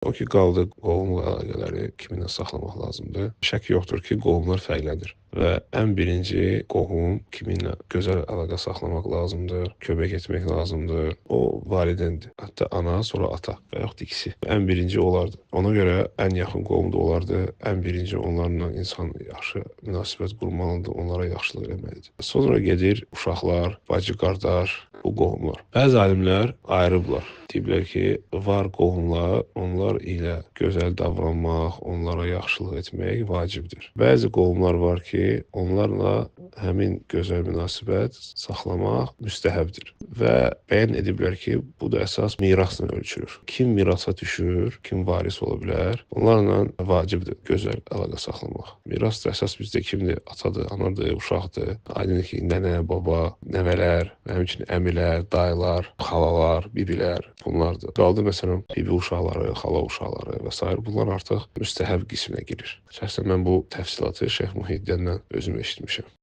O ki, qaldı qohumla əlaqələri kiminlə saxlamaq lazımdır. Şək yoxdur ki, qohumlar fərqlənir və ən birinci qohum kiminlə gözəl əlaqə saxlamaq lazımdır, kömək etmək lazımdır. O valideyndir. Hətta ana, sonra ata və yaxud ikisi. Ən birinci onlardır. Ona görə ən yaxın qohum da onlardır. Ən birinci onlarla insan yaxşı münasibət qurmalıdır, onlara yaxşılıq eləməlidir. Sonra gedir uşaqlar, bacı, qardaş, bu qohumlar. Bəzi alimlər ayırıblar. Deyiblər ki, var qohumlar, onlar ilə gözəl davranmaq, onlara yaxşılıq etmək vacibdir. Bəzi qohumlar var ki, onlarla həmin gözəl münasibət saxlamaq müstəhəbdir. Və bəyan ediblər ki, bu da əsas mirasla ölçülür. Kim mirasa düşür, kim varis ola bilər, onlarla vacibdir gözəl əlaqə saxlamaq. Miras da əsas bizdə kimdir? Atadır, anadır, uşaqdır. Aydındır ki, nənə, baba, nəvələr, həmçinin əmilər, dayılar, xalalar, bibilər. Bunlardır. Qaldı məsələn bibi uşaqları, xala uşaqları və s. Bunlar artıq müstəhəb qisminə girir. Şəxsən mən bu təfsilatı Şeyx Muhyiddin'dən özüm eşitmişəm.